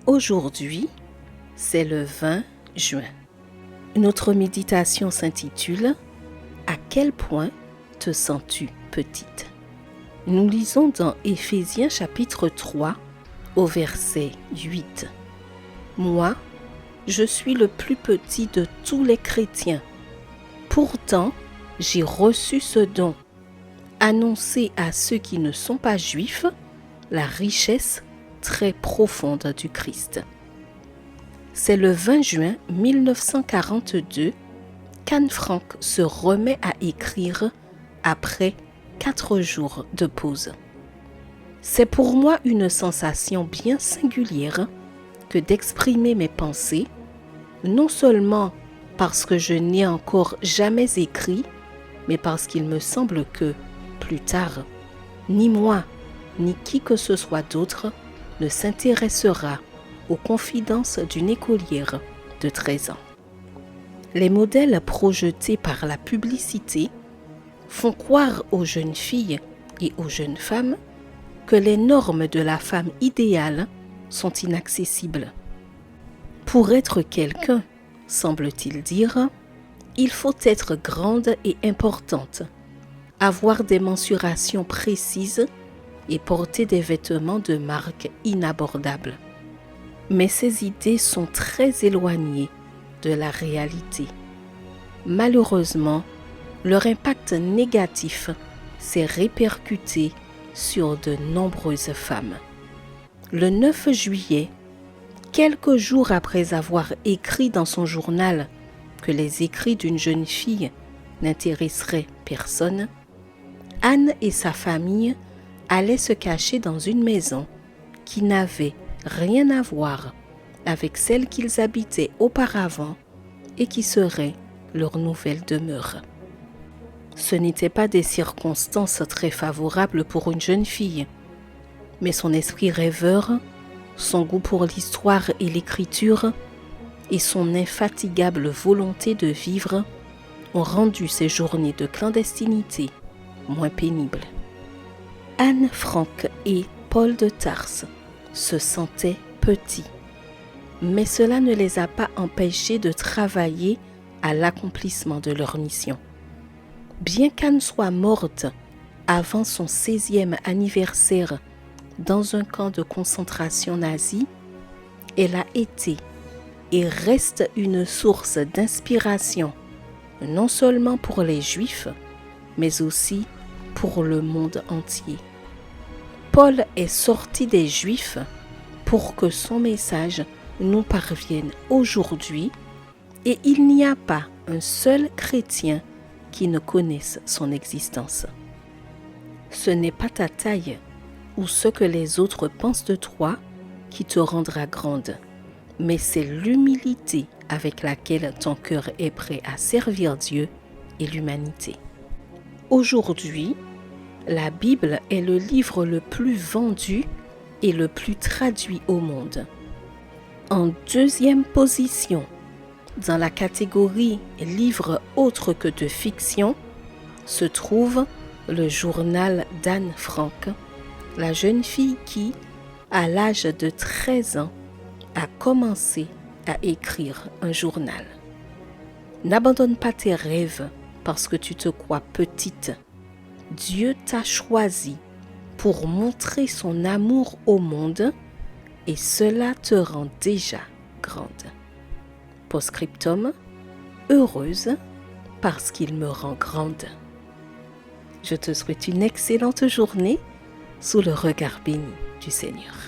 Aujourd'hui, c'est le 20 juin. Notre méditation s'intitule « À quel point te sens-tu petite ?» Nous lisons dans Éphésiens chapitre 3 au verset 8. « Moi, je suis le plus petit de tous les chrétiens. Pourtant, j'ai reçu ce don, annoncer à ceux qui ne sont pas juifs la richesse très profonde du Christ. » C'est le 20 juin 1942 qu'Anne Frank se remet à écrire après 4 jours de pause. C'est pour moi une sensation bien singulière que d'exprimer mes pensées, non seulement parce que je n'ai encore jamais écrit, mais parce qu'il me semble que, plus tard, ni moi, ni qui que ce soit d'autre ne s'intéressera aux confidences d'une écolière de 13 ans. Les modèles projetés par la publicité font croire aux jeunes filles et aux jeunes femmes que les normes de la femme idéale sont inaccessibles. Pour être quelqu'un, semble-t-il dire, il faut être grande et importante, avoir des mensurations précises et porter des vêtements de marque inabordables. Mais ces idées sont très éloignées de la réalité. Malheureusement, leur impact négatif s'est répercuté sur de nombreuses femmes. Le 9 juillet, quelques jours après avoir écrit dans son journal que les écrits d'une jeune fille n'intéresseraient personne, Anne et sa famille allaient se cacher dans une maison qui n'avait rien à voir avec celle qu'ils habitaient auparavant et qui serait leur nouvelle demeure. Ce n'étaient pas des circonstances très favorables pour une jeune fille, mais son esprit rêveur, son goût pour l'histoire et l'écriture et son infatigable volonté de vivre ont rendu ces journées de clandestinité moins pénibles. Anne Frank et Paul de Tarse se sentaient petits, mais cela ne les a pas empêchés de travailler à l'accomplissement de leur mission. Bien qu'Anne soit morte avant son 16e anniversaire dans un camp de concentration nazi, elle a été et reste une source d'inspiration, non seulement pour les Juifs, mais aussi pour le monde entier. Paul est sorti des Juifs pour que son message nous parvienne aujourd'hui et il n'y a pas un seul chrétien qui ne connaisse son existence. Ce n'est pas ta taille ou ce que les autres pensent de toi qui te rendra grande, mais c'est l'humilité avec laquelle ton cœur est prêt à servir Dieu et l'humanité. Aujourd'hui, la Bible est le livre le plus vendu et le plus traduit au monde. En 2e position, dans la catégorie livres autres que de fiction, se trouve le journal d'Anne Frank, la jeune fille qui, à l'âge de 13 ans, a commencé à écrire un journal. N'abandonne pas tes rêves parce que tu te crois petite. Dieu t'a choisi pour montrer son amour au monde et cela te rend déjà grande. Post-scriptum, heureuse parce qu'il me rend grande. Je te souhaite une excellente journée sous le regard béni du Seigneur.